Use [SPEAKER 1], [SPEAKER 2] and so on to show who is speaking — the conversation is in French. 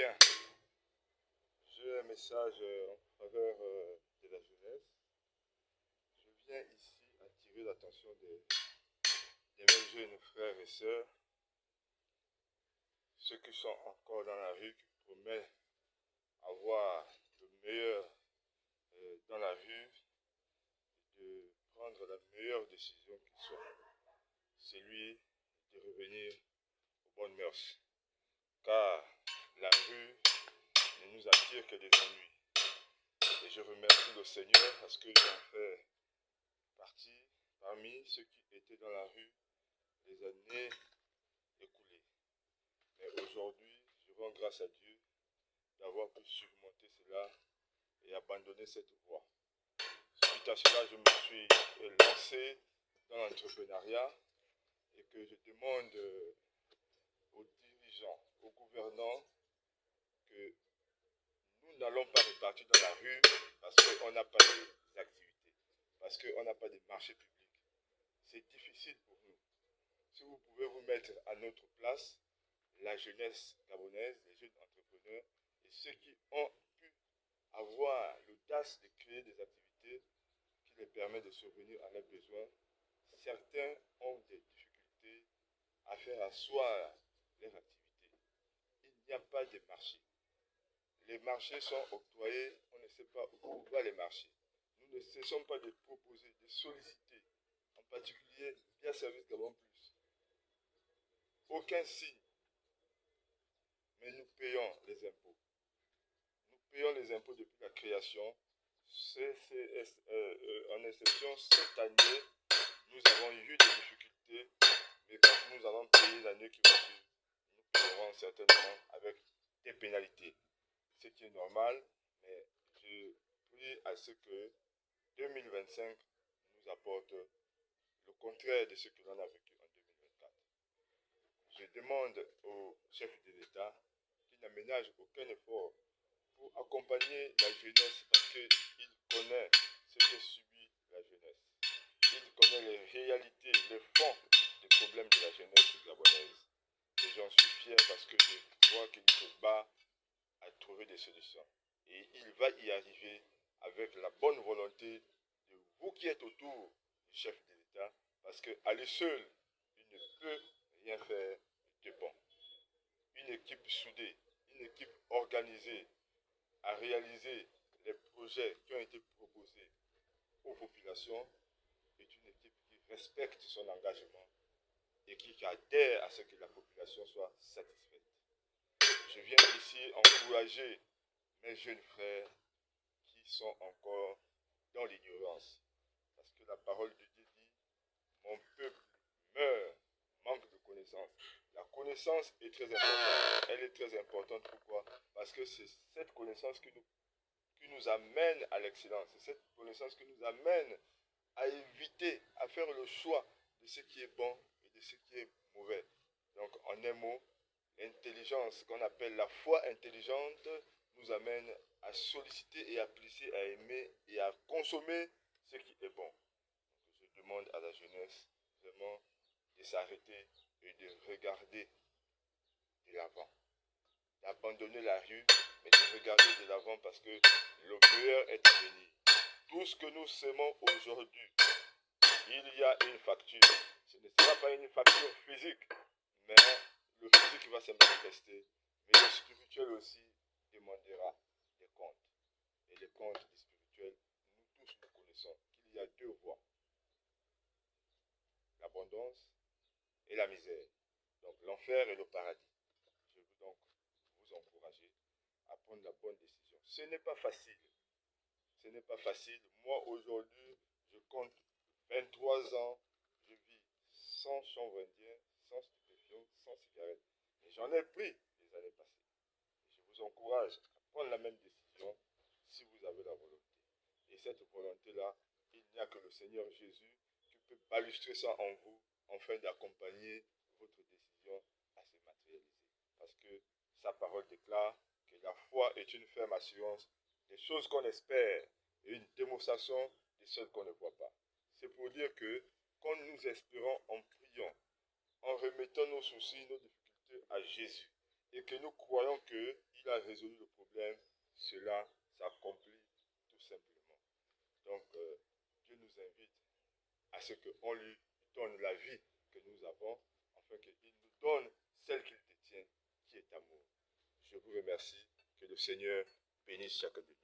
[SPEAKER 1] Bien, j'ai un message en faveur de la jeunesse. Je viens ici attirer l'attention des mes jeunes frères et sœurs, ceux qui sont encore dans la rue, qui promettent avoir le meilleur dans la rue, de prendre la meilleure décision qui soit, celui de revenir aux bonnes mœurs. Car la rue ne nous attire que des ennuis. Et je remercie le Seigneur parce que j'en fais partie parmi ceux qui étaient dans la rue les années écoulées. Mais aujourd'hui, je rends grâce à Dieu d'avoir pu surmonter cela et abandonner cette voie. Suite à cela, je me suis lancé dans l'entrepreneuriat et que je demande aux dirigeants, aux gouvernants que nous n'allons pas repartir dans la rue parce qu'on n'a pas d'activité, parce qu'on n'a pas de marché public. C'est difficile pour nous. Si vous pouvez vous mettre à notre place, la jeunesse gabonaise, les jeunes entrepreneurs et ceux qui ont pu avoir l'audace de créer des activités qui les permettent de survenir à leurs besoins, certains ont des difficultés à faire asseoir leurs activités. Il n'y a pas de marché. Les marchés sont octroyés, on ne sait pas où va les marchés. Nous ne cessons pas de proposer, de solliciter, en particulier via Service Gabon Plus. Aucun signe, mais nous payons les impôts. Nous payons les impôts depuis la création. En exception, cette année, nous avons eu des difficultés, mais quand nous allons payer l'année qui va suivre, nous paierons certainement avec des pénalités. Ce qui est normal, mais je prie à ce que 2025 nous apporte le contraire de ce que l'on a vécu en 2024. Je demande au chef de l'État qu'il n'aménage aucun effort pour accompagner la jeunesse parce qu'il connaît ce que subit la jeunesse. Il connaît les réalités, les fonds des problèmes de la jeunesse gabonaise. Et j'en suis fier parce que je vois qu'il se bat à trouver des solutions. Et il va y arriver avec la bonne volonté de vous qui êtes autour du chef de l'État parce qu'à lui seul, il ne peut rien faire de bon. Une équipe soudée, une équipe organisée à réaliser les projets qui ont été proposés aux populations est une équipe qui respecte son engagement et qui adhère à ce que la population soit satisfaite. Je viens ici encourager mes jeunes frères qui sont encore dans l'ignorance. Parce que la parole de Dieu dit, mon peuple meurt, manque de connaissance. La connaissance est très importante. Elle est très importante. Pourquoi? Parce que c'est cette connaissance qui nous amène à l'excellence. C'est cette connaissance qui nous amène à éviter, à faire le choix de ce qui est bon et de ce qui est mauvais. Donc, en un mot, l'intelligence qu'on appelle la foi intelligente nous amène à solliciter et à plisser, à aimer et à consommer ce qui est bon. Donc, je demande à la jeunesse vraiment de s'arrêter et de regarder de l'avant. D'abandonner la rue, mais de regarder de l'avant parce que le meilleur est à venir. Tout ce que nous semons aujourd'hui, il y a une facture. Ce ne sera pas une facture physique, mais le physique va se manifester. Mais le spirituel aussi demandera des comptes. Et les comptes spirituels, nous tous nous connaissons qu'il y a deux voies. L'abondance et la misère. Donc l'enfer et le paradis. Je veux donc vous encourager à prendre la bonne décision. Ce n'est pas facile. Ce n'est pas facile. Moi aujourd'hui, je compte 23 ans. Je vis sans chanvre indien, sans stupéfiants, sans cigarette. Et j'en ai pris les années passées. Et je vous encourage à prendre la même décision si vous avez la volonté. Et cette volonté-là, il n'y a que le Seigneur Jésus qui peut balustrer ça en vous, afin d'accompagner votre décision à se matérialiser. Parce que sa parole déclare que la foi est une ferme assurance des choses qu'on espère et une démonstration de celles qu'on ne voit pas. C'est pour dire que quand nous espérons en priant, en remettant nos soucis, nos difficultés à Jésus, et que nous croyons qu'il a résolu le problème, cela s'accomplit tout simplement. Donc, Dieu nous invite à ce qu'on lui donne la vie que nous avons, afin qu'il nous donne celle qu'il détient, qui est amour. Je vous remercie. Que le Seigneur bénisse chacun de nous.